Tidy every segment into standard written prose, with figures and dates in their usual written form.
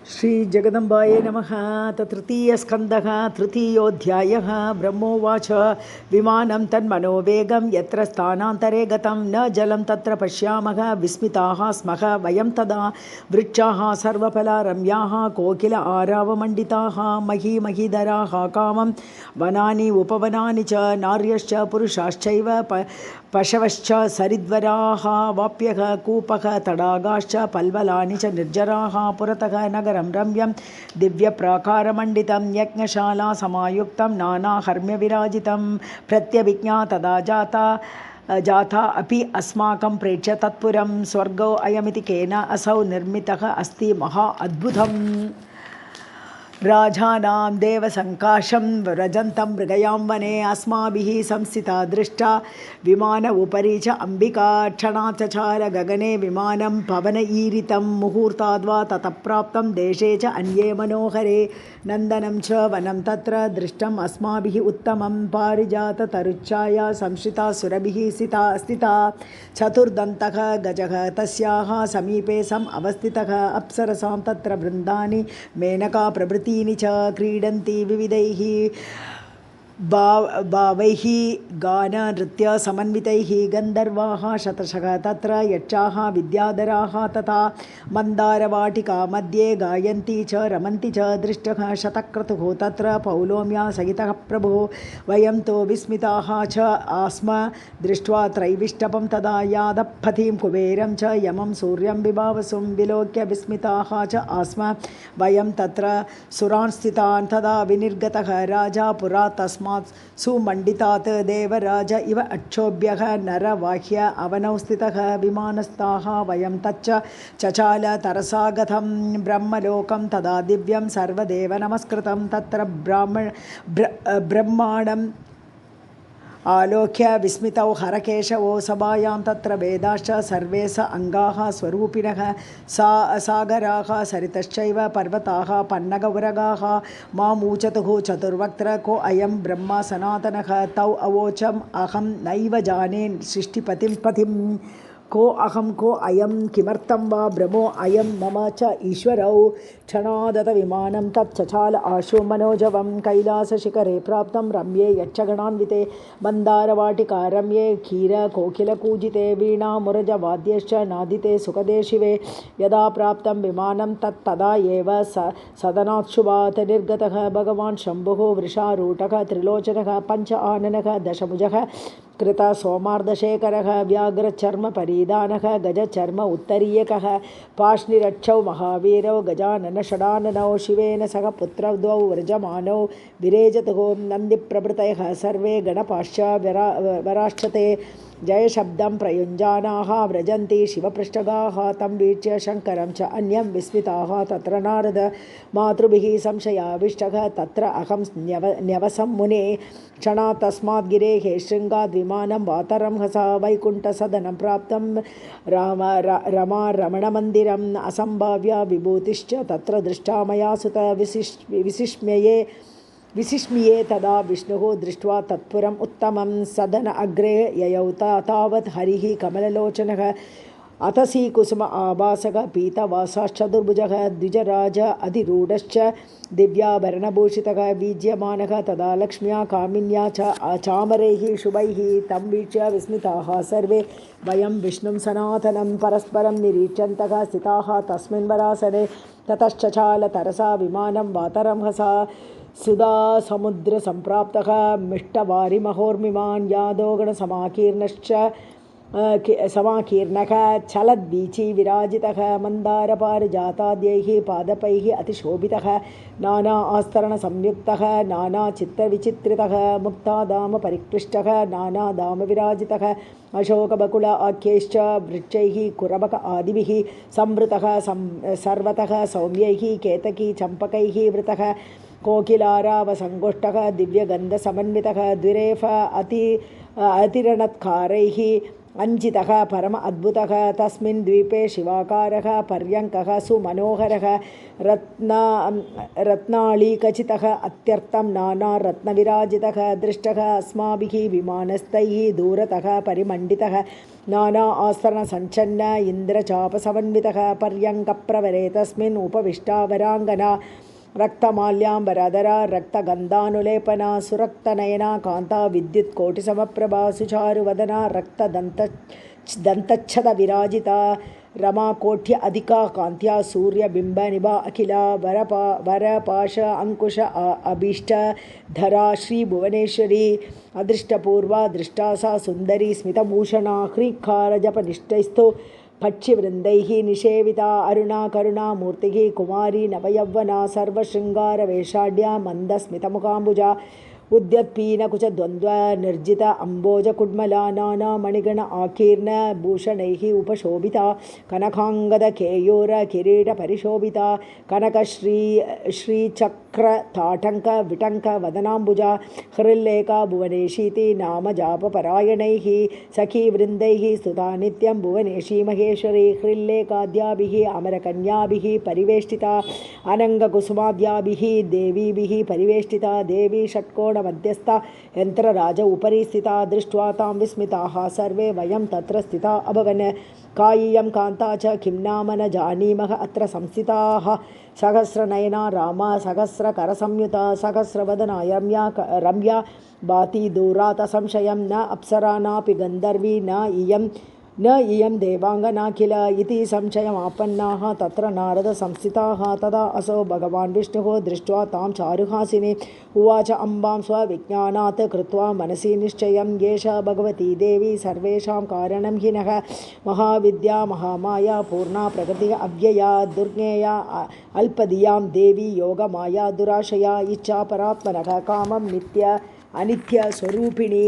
श्री जगदम्बायै नमः। तृतीयस्कन्धः तृतीयोऽध्यायः। ब्रह्मोवाच विमानं तन्मनोवेगं यत्र स्थानान्तरे गतं न जलं तत्र पश्यामः विस्मिताः स्मः वयं तदा वृक्षाः सर्वफलरम्याः कोकिल आरावमण्डिताः महीमहीधराः कामं वनानि उपवनानि च नार्यश्च पुरुषाश्चैव पशवश्च सरिद्वराः वाप्यः कूपः तडागाश्च पल्वलानि च निर्जराः पुरतः नगरं रम्यं दिव्यप्राकारमण्डितं यज्ञशाला समायुक्तं नानाहर्म्यविराजितं प्रत्यभिज्ञा तदा जाता अपि अस्माकं प्रेक्ष्य तत्पुरं स्वर्गो अयमिति केन असौ निर्मितः अस्ति महा अद्भुतम्। राजानां देवसङ्काशं व्रजन्तं मृगयां वने अस्माभिः संस्थिता दृष्टा विमान उपरि च अम्बिका क्षणात् चचार गगने विमानं पवनईरितं मुहूर्ताद्वा ततः प्राप्तं देशे च अन्ये मनोहरे नन्दनं च वनं तत्र दृष्टम् अस्माभिः उत्तमं पारिजाततरुच्छाया संश्रिता सुरभिः स्थिता चतुर्दन्तः गजः तस्याः समीपे सम् अवस्थितः अप्सरसां तत्र वृन्दानि मेनका प्रभृतीनि च क्रीडन्ति विविधैः भावैः गाननृत्यसमन्वितैः गन्धर्वाः शतशः तत्र यक्षाः विद्याधराः तथा मन्दारवाटिका मध्ये गायन्ति च रमन्ति च दृष्टः शतक्रतुः तत्र पौलोम्या सहितः प्रभुः वयं तु विस्मिताः च आस्म दृष्ट्वा त्रैविष्टपं तदा यादपतिं कुबेरं च यमं सूर्यं विभावसुं विलोक्य विस्मिताः च आस्म वयं तत्र सुरान् स्थितान् तदा विनिर्गतः राजा पुरा तस्मात् सुमण्डितात् देवराज इव अक्षोभ्यः नरवाह्य अवनौ स्थितः विमानस्थाः वयं तच्च चचाल तरसा गतं ब्रह्मलोकं तदा दिव्यं सर्वदेव नमस्कृतं तत्र ब्रह्माण्डम् आलोक्य विस्मितौ हरकेशवो सभायां तत्र वेदाश्च सर्वे स अङ्गाः स्वरूपिणः सागराः सरितश्चैव पर्वताः पन्नगौरगाः मामूचतुः चतुर्वक्त्र को अयं ब्रह्मा सनातनः तौ अवोचम् अहं नैव जाने सृष्टिपतिं को अहं को अयं किमर्थं वा ब्रह्मो अयं मम च ईश्वरौ क्षणादत विमानं तच्चचाल आशु मनोजवं कैलासशिखरे प्राप्तं रम्ये यक्षगणान्विते मन्दारवाटिका रम्ये क्षीरकोकिलकूजिते वीणामुरजवाद्यश्च नादिते सुखदे शिवे यदा प्राप्तं विमानं तदा एव सदनात्शुभात् निर्गतः भगवान् शम्भुः वृषारूढः त्रिलोचनः पंच आननः दशभुजः कृत सोमार्धशेखरः व्याघ्रचर्म परिधानः गजचर्म उत्तरीयकः पाष्णिरक्षौ महावीरौ गजानन षडाननौ शिवेन सह पुत्रौ द्वौ व्रजमानौ विरेजतुः नन्दिप्रभृतयः सर्वे गणपाश्च वराश्चते जयशब्दं प्रयुञ्जानाः व्रजन्ति शिवपृष्ठगाः तं वीक्ष्य शङ्करं च अन्यं विस्मिताः तत्र नारद मातृभिः संशयाविष्टः तत्र अहं न्यवसं मुने क्षणात् तस्मात् गिरेः शृङ्गाद्विमानं वातरं हसा वैकुण्ठसदनं प्राप्तं रमारमणमन्दिरम् असम्भाव्य विभूतिश्च तत्र दृष्टा मया सुत विसिस्म्ये तदा विष्णुः दृष्ट्वा तत्पुरम् उत्तमं सदन अग्रे ययौ तावत् हरिः कमललोचनः अतसी कुसुम आभासः पीतवासाश्चतुर्भुजः द्विजराज अधिरूढश्च दिव्याभरणभूषितः वीज्यमानः तदा लक्ष्म्या कामिन्या च चामरैः शुभैः तं वीक्ष्य विस्मिताः सर्वे वयं विष्णुं सनातनं परस्परं निरीक्षन्तः स्थिताः तस्मिन् वरासने ततश्चचाल तरसा विमानं वातरं हसा सुधा समुद्र संप्राप्तः मिष्टवारिमहोर्मिमान् यादोगणसमाकीर्णश्च समाकीर्णः चलद्वीची विराजितः मन्दारपारिजाताद्यैः पादपैः अतिशोभितः नाना आस्तरणसंयुक्तः नानाचित्तविचित्रितः मुक्तादाम परिक्लिष्टः नानादाम विराजितः अशोकबकुल आख्यैश्च वृक्षैः कुरबक आदिभिः संवृतः सर्वतः सौम्यैः केतकी चम्पकैः वृतः कोकिलारावसङ्गोष्ठः दिव्यगन्धसमन्वितः द्विरेफ अतिरणत्कारैः अंजितः परम अद्भुतः तस्मिन् द्वीपे शिवाकारः पर्यङ्कः सुमनोहरः रत्नालीखचितः अत्यर्थं नानारत्नविराजितः दृष्टः अस्माभिः विमानस्थैः दूरतः परिमण्डितः नाना आसरणसञ्चन्न इन्द्रचापसमन्वितः पर्यङ्कप्रवरे तस्मिन् उपविष्टा वराङ्गना रक्तमाल्याम्बरधरा रक्तगन्धानुलेपना सुरक्तनयना कान्ता विद्युत्कोटिसमप्रभा सुचारुवदना रक्तदन्तच्छद विराजिता रमाकोट्य अधिका कान्त्या सूर्यबिम्बनिभा अखिला वरपाश अंकुश अभीष्टधरा श्रीभुवनेश्वरी अदृष्टपूर्वा दृष्टा सा सुन्दरी स्मितभूषणा ह्रीङ्कारजपनिष्ठैस्तु पक्षिवृन्दैः निषेविता अरुणा करुणामूर्तिः कुमारी नवयौवना सर्वशृङ्गारवेषाढ्या मन्दस्मितमुखाम्बुजा उद्यत्पीनकुचद्वन्द्व निर्जित अम्बोजकुड्मला नानामणिगण आकीर्ण भूषणैः उपशोभिता कनकाङ्गदकेयूर किरीटपरिशोभिता कनकश्रीचक्रताटङ्क विटङ्क वदनाम्बुजा हृल्लेखा भुवनेशीति नाम जापपरायणैः सखीवृन्दैः स्तुता नित्यं भुवनेशी महेश्वरी हृल्लेखाद्याभिः अमरकन्याभिः परिवेष्टिता अनङ्गकुसुमाद्याभिः देवीभिः परिवेष्टिता देवी षट्कोण मध्यस्था यन्त्रराज उपरि स्थिता दृष्ट्वा तां विस्मिताः सर्वे वयं तत्र स्थिता अभवन् कायीयं कान्ता च किं नाम न जानीमः अत्र संस्थिताः सहस्रनयना रामा सहस्रकरसंयुता सहस्रवदना रम्या भाति दूरात् संशयं न अप्सरा नापि गन्धर्वी न इयं देवाङ्गना किल इति संशयमापन्नाः तत्र नारद संस्थिताः तदा असौ भगवान् विष्णुः दृष्ट्वा तां चारुहासिनी उवाच अम्बां स्वविज्ञानात् कृत्वा मनसि निश्चयं एषा भगवती देवी सर्वेषां कारणं हि नः महाविद्या महामाया पूर्णा प्रकृतिः अव्यया दुर्ज्ञेया अल्पधियां देवी योगमाया दुराशया इच्छा परात्मनः कामं नित्य अनित्य स्वरूपिणी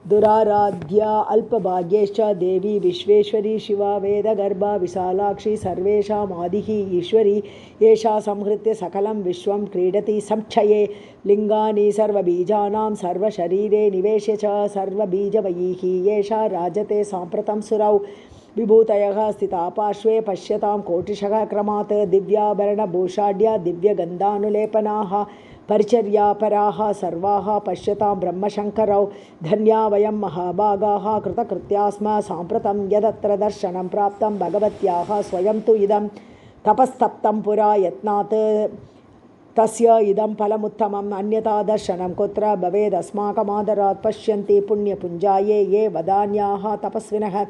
दुराराध्या अल्पभाग्येश्च देवी विश्वेश्वरी शिवा वेदगर्भा विशालाक्षी सर्वेषामादिः ईश्वरी एषा संहृत्य सकलं विश्वं क्रीडति संक्षये लिङ्गानि सर्वबीजानां सर्वशरीरे निवेश्य च सर्वबीजवयैः एषा राजते साम्प्रतं सुरौ विभूतयः स्थिता पार्श्वे पश्यतां कोटिशः क्रमात् दिव्याभरणभूषाढ्या दिव्यगन्धानुलेपनाः परिचर्यापराः सर्वाः पश्यतां ब्रह्मशङ्करौ धन्या वयं महाभागाः कृतकृत्या स्म साम्प्रतं यदत्र दर्शनं प्राप्तं भगवत्याः स्वयं तु इदं तपस्तप्तं पुरा यत्नात् तस्य इदं फलमुत्तमम् अन्यथा दर्शनं कुत्र भवेदस्माकमादरात् पश्यन्ति पुण्यपुञ्जाये ये वदान्याः तपस्विनः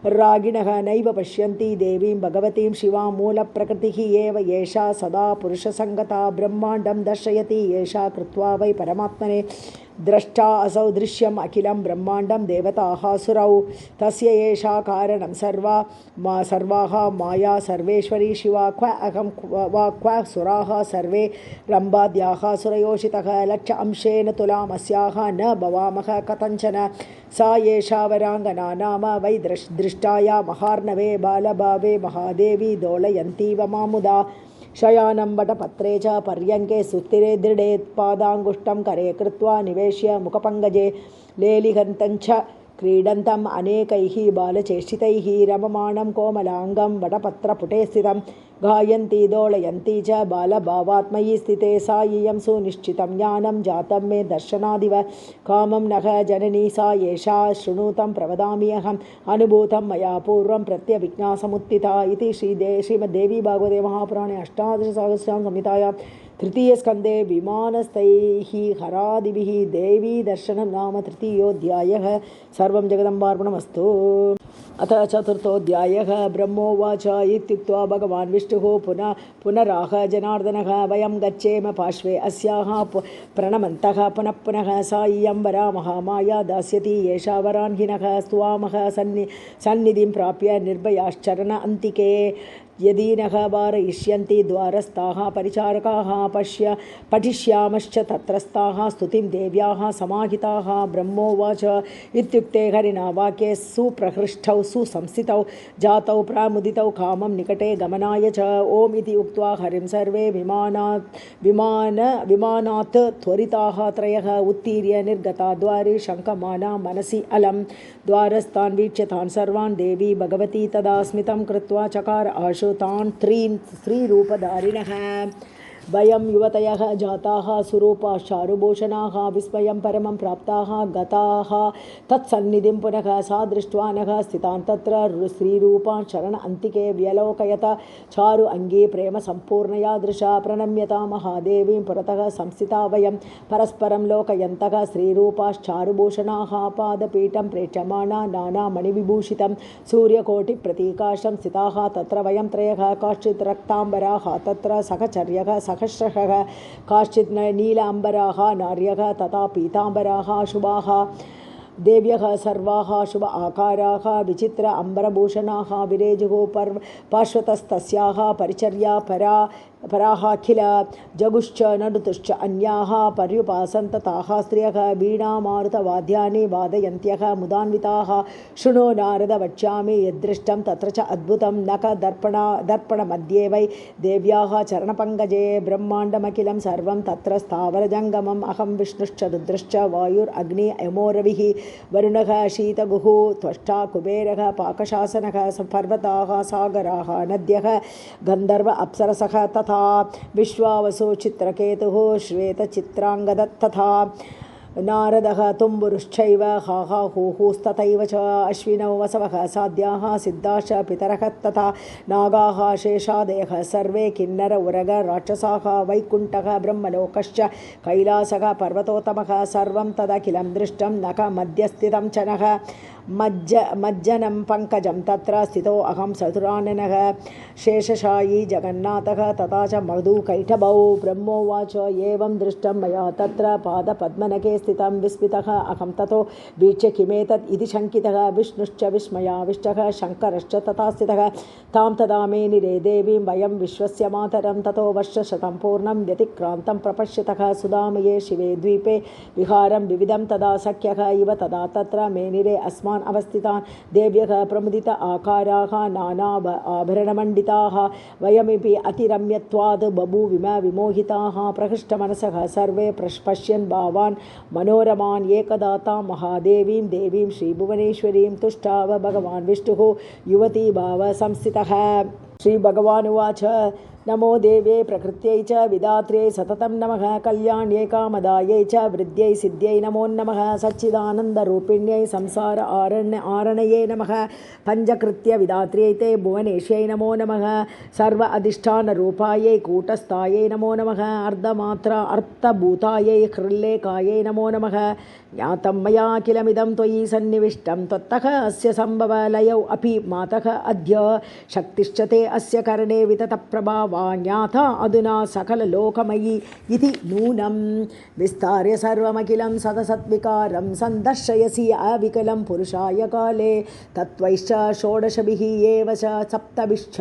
रागिणः नैव पश्यन्ति देवीं भगवतीं शिवां मूलप्रकृतिः एव एषा सदा पुरुषसङ्गता ब्रह्माण्डं दर्शयति एषा कृत्वा वै परमात्मने द्रष्टा असौ दृश्यम् अखिलं ब्रह्माण्डं देवताः सुरौ तस्य एषा कारणं सर्वाः माया सर्वेश्वरी शिवा क्व अहं वा क्व सुराः सर्वे रम्भाद्याः सुरयोषितः लक्ष अंशेन तुलामस्याः न भवामः कथञ्चन सा एषा वराङ्गना नाम वै दृष्टाया महार्णवे बालभावे महादेवी दोलयन्तीव मामुदा शयानं वटपत्रे च पर्यङ्के सुस्थिरे दृढे पादाङ्गुष्ठं करे कृत्वा निवेश्य मुखपङ्कजे लेलिहन्तञ्च क्रीडन्तम् अनेकैः बालचेष्टितैः रममाणं कोमलाङ्गं वटपत्रपुटे स्थितं गायन्ती दोलयन्ती च बालभावात्मयी स्थिते सा इयं सुनिश्चितं ज्ञानं जातं मे दर्शनादिव कामं नः जननी सा एषा शृणुतं प्रवदामि अहम् अनुभूतं मया पूर्वं प्रत्यभिज्ञासमुत्थिता इति श्रीमद्देवी भागवते महापुराणे अष्टादशसहस्रां संहितायां तृतीयस्कन्धे विमानस्थैः हरादिभिः देवी दर्शनं नाम तृतीयोऽध्यायः। सर्वं जगदम्बार्पणमस्तु। अथ चतुर्थोऽध्यायः। ब्रह्मोवाच इत्युक्त्वा भगवान् विष्णुः पुनराह जनार्दनः वयं गच्छेम पार्श्वे अस्याः प्रणमन्तः पुनः पुनः सा इयं वरा महामाया दास्यति एषा वरान्हिनः स्तुवामः सन्निधिं प्राप्य निर्भयाश्चरण अन्तिके यदीनः वारयिष्यन्ति द्वारस्थाः परिचारकाः पठिष्यामश्च तत्रस्थाः स्तुतिं देव्याः समाहिताः। ब्रह्मोवाच इत्युक्ते हरिणा वाक्ये सुप्रहृष्टौ सुसंस्थितौ जातौ प्रामुदितौ कामं निकटे गमनाय च। ओम इति उक्त्वा हरिं सर्वे विमानात् त्वरिताः त्रयः उत्तीर्य निर्गता द्वारे शङ्कमाना मनसि अलम्। द्वारस्थान् वीक्ष्य तान् सर्वान् देवी भगवती तदा स्मितं कृत्वा चकार आशु तान् त्रीन् स्त्रीरूपधारिणः। वयं युवतयः जाताः सुरूपाश्चारुभूषणाः विस्मयं परमं प्राप्ताः गताः तत्सन्निधिं पुनः। सा दृष्ट्वा नः स्थितान् तत्र स्त्रीरूपान् शरण अन्तिके व्यलोकयत चारु अङ्गी प्रेम सम्पूर्णया दृशा प्रणम्यता महादेवीं पुरतः संस्थिता वयं परस्परं लोकयन्तः स्त्रीरूपाश्चारुभूषणाः पादपीठं प्रेक्षमाणा नानामणिविभूषितं सूर्यकोटिप्रतीकाशं स्थिताः तत्र वयं त्रयः। काश्चित् रक्ताम्बराः तत्र सहचर्यः सहस्रशः काश्चित् नीलाम्बराः नार्यः तथा पीताम्बराः शुभाः देव्यः सर्वाः शुभ आकाराः विचित्र अम्बरभूषणाः विरेजुः पार्श्वतस्तस्याः परिचर्या पराःखिल जगुश्च नडुतुश्च अन्याः पर्युपासन्त ताः स्त्रियः वीणामारुतवाद्यानि वादयन्त्यः मुदान्विताः। शृणु नारद वक्ष्यामि यद्दृष्टं तत्र च अद्भुतं नख दर्पणमध्ये वै देव्याः चरणपङ्कजे ब्रह्माण्डमखिलं सर्वं तत्र स्थावरजङ्गमम् अहं विष्णुश्च रुद्रश्च वायुरग्नि यमो रविः वरुणः शीतगुः त्वष्टा कुबेरः पाकशासनः पर्वताः सागराः नद्यः गन्धर्व अप्सरसः तथा विश्वावसु चित्रकेतुः श्वेतचित्राङ्गदत्तथा नारदः तुम्बुरुश्चैव हाहाहूहुस्तथैव च अश्विनौ वसवः साध्याः सिद्धाश्च पितरः तथा नागाः शेषादयः सर्वे किन्नर उरग राक्षसाः वैकुण्ठः ब्रह्मलोकश्च कैलासः पर्वतोत्तमः सर्वं तदखिलं दृष्टं नख मध्यस्थितं च नः मज्जनं पङ्कजं तत्र स्थितो अहं चतुराननः शेषशायी जगन्नाथः तथा च मधुकैटभौ। ब्रह्मोवाच एवं दृष्टं मया तत्र पादपद्मनखे स्थितं विस्मितः अहं ततो वीक्ष्य किमेतत् इति शङ्कितः। विष्णुश्च विस्मयाविष्टः शङ्करश्च तथा स्थितः तां तदा मेनिरे देवीं वयं विश्वस्य मातरं ततो वर्षशतं पूर्णं व्यतिक्रान्तं प्रपश्यतः सुधामये शिवे द्वीपे विहारं विविधं तदा सख्यः इव तदा तत्र मेनिरे अस्मान् अवस्थितान् देव्यः प्रमुदित आकाराः नाना आभरणमण्डिताः वयमिपि अतिरम्यत्वाद् बभूविम विमोहिताः प्रहृष्टमनसः सर्वे पश्यन् भावान् मनोरमान् एकदा तां महादेवीं देवीं श्रीभुवनेश्वरीं तुष्टाव भगवान् विष्णुः युवती भाव संस्थितः। श्रीभगवानुवाच नमो देव्यै प्रकृत्यै च विधात्र्यै सततं नमः कल्याण्यै कामदायै च वृद्ध्यै सिद्ध्यै नमो नमः सच्चिदानन्दरूपिण्यै संसार आरणये नमः पञ्चकृत्य विधात्र्यै ते भुवनेश्यै नमो नमः सर्व अधिष्ठानरूपायै कूटस्थायै नमो नमः अर्धमात्रा अर्थभूतायै हृल्लेखायै नमो नमः ज्ञातं मया किलमिदं त्वयि सन्निविष्टं त्वत्तः अस्य सम्भवलयौ अपि मातः अद्य शक्तिश्च ते अस्य कर्णे विततप्रभावा ज्ञाता अधुना सकललोकमयी इति नूनं विस्तार्य सर्वमखिलं सदसद्विकारं सन्दर्शयसि अविकलं पुरुषाय काले तत्त्वैश्च षोडशभिः एव च सप्तभिश्च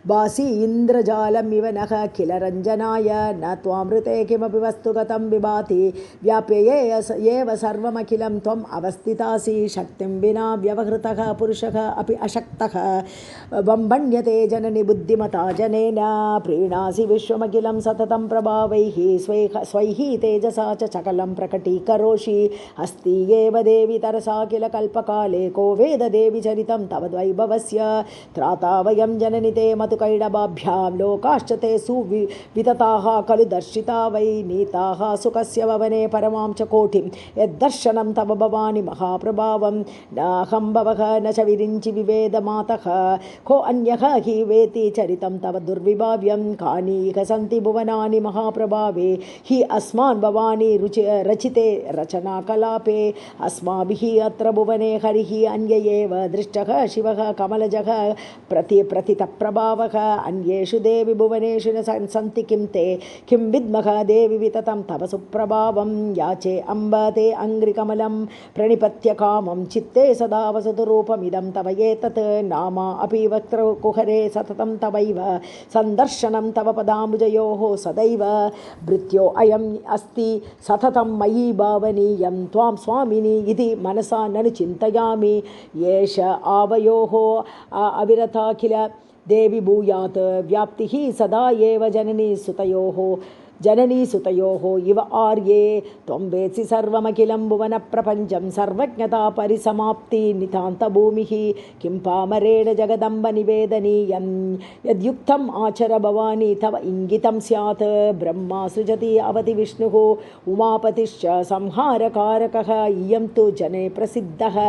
भासि इन्द्रजालमिव नः किल रञ्जनाय न त्वामृते किमपि वस्तुगतं विभाति व्याप्यये एव सर्वमखिलं त्वम् अवस्थितासि शक्तिं विना व्यवहृतः पुरुषः अपि अशक्तः वम्बण्यते जननि बुद्धिमता जनेन प्रीणासि विश्वमखिलं सततं प्रभावैः स्वैः तेजसा च सकलं प्रकटीकरोषि अस्ति एव देवि तरसा किल कल्पकाले को वेद देवि चरितं तव द्वैभवस्य त्राता वयं जननि ते मतुकैडभाभ्यां लोकाश्च ते सुवितताः खलु दर्शिता वै नीताः सुखस्य भवने परमां च कोटिं यद्दर्शनं तव भवानि महाप्रभावं नाहं भवः न च विरिञ्चि विवेद मातः को अन्यः हि वेति चरितं तव दुर्विभाव्यम् काव्यं कानि इह सन्ति भुवनानि महाप्रभावे हि अस्मान् भवानी रचिते रचनाकलापे अस्माभिः अत्र भुवने हरिः अन्य एव दृष्टः शिवः कमलजः प्रतितप्रभावः अन्येषु देवि भुवनेषु न सन्ति किं ते किं विद्मः देवि विततं तव सुप्रभावं याचे अम्ब ते अङ्घ्रिकमलं प्रणिपत्य कामं चित्ते सदा वसतु रूपमिदं तव एतत् नामा अपि वक्त्रकुहरे सततं तवैव सन्दर्शनं तव पदाम्बुजयोः सदैव भृत्यो अयम् अस्ति सततं मयि भावनीयं त्वां स्वामिनि इति मनसा ननु चिन्तयामि एष आवयोः अविरता किल देवी भूयात् व्याप्तिः सदा एव जननी सुतयोः इव आर्ये त्वं वेत्सि सर्वमखिलं भुवनप्रपञ्चं सर्वज्ञता परिसमाप्ति नितान्तभूमिः किं पामरेण जगदम्ब निवेदनीयं यद्युक्तम् आचर भवानी तव इङ्गितं स्यात् ब्रह्मा सृजति अवति विष्णुः उमापतिश्च संहारकारकः इयं तु जने प्रसिद्धः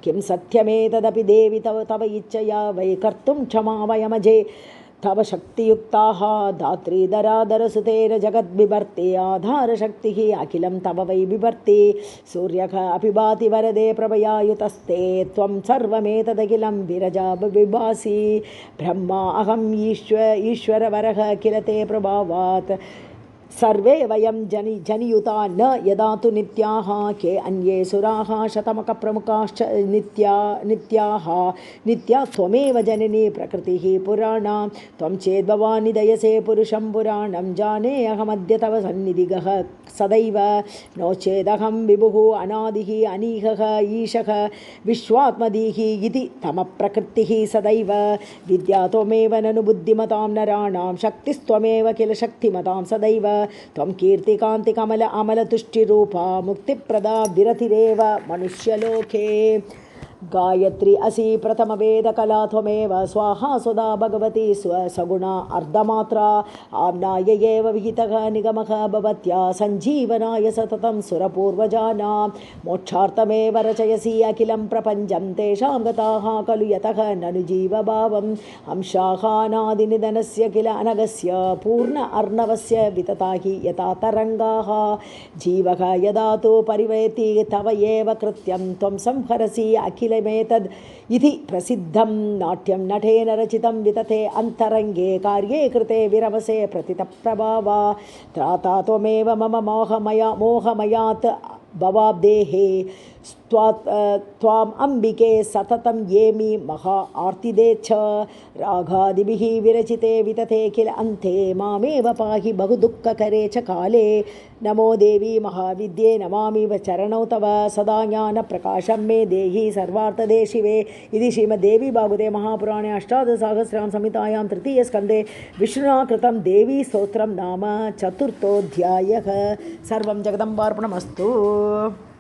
किं सत्यमेतदपि देवि तव इच्छया वै कर्तुं क्षमावयमजे तव शक्तियुक्ताः धात्रीधराधरसुतेन जगद्बिभर्ति आधारशक्तिः अखिलं तव वै बिभर्ति सूर्यः अपि भाति वरदे प्रभयायुतस्ते त्वं सर्वमेतदखिलं विरजा बिभासि ब्रह्मा अहम् ईश्वरवरः किल ते प्रभावात् सर्वे वयं जनियुता न यदा तु नित्याः के अन्ये सुराः शतमकप्रमुखाश्च नित्या त्वमेव जननी प्रकृतिः पुराणा त्वं चेद्भवानि दयसे पुरुषं पुराणं जाने अहमद्य तव सन्निधिगः सदैव नो चेदहं विभुः अनादिः अनीहः ईशः विश्वात्मदीः इति तमप्रकृतिः सदैव विद्या त्वमेव ननु बुद्धिमतां नराणां शक्तिस्त्वमेव किल शक्तिमतां सदैव त्वं कीर्तिकान्तिकमल अमलतुष्टिरूपा मुक्तिप्रदा विरतिरेव मनुष्यलोके गायत्री असि प्रथमवेदकला त्वमेव स्वाहा सुधा भगवती स्वसगुणा अर्धमात्रा आम्नाय एव विहितः निगमः भवत्या सञ्जीवनाय सततं सुरपूर्वजानां मोक्षार्थमेव रचयसि अखिलं प्रपञ्चं तेषां गताः खलु यतः ननु जीवभावम् अंशाहानादिनिधनस्य किल अनगस्य पूर्ण अर्णवस्य वितता हि यथा तरङ्गाः जीवः यदा तु परिवेति तव एव कृत्यं त्वं संहरसि अखिल मेतद् इति प्रसिद्धं नाट्यं नटेन रचितं वितते अन्तरङ्गे कार्ये कृते विरमसे प्रतितप्रभावा त्राता त्वमेव मम मोहमयात् भवाब्देहे त्वाम् अम्बिके सततं येमि महा आर्तिदे च रागादिभिः विरचिते वितते किल अन्ते मामेव पाहि बहु दुःखकरे च काले नमो देवी महाविद्ये नमामि चरणौ तव सदा ज्ञानप्रकाशं मे देहि सर्वार्थदे शिवे इति श्रीमद्देवी भागवते महापुराणे अष्टादशसहस्रां संहितायां तृतीयस्कन्धे विष्णुना कृतं देवी स्तोत्रं नाम चतुर्थोऽध्यायः। सर्वं जगदम्बार्पणमस्तु।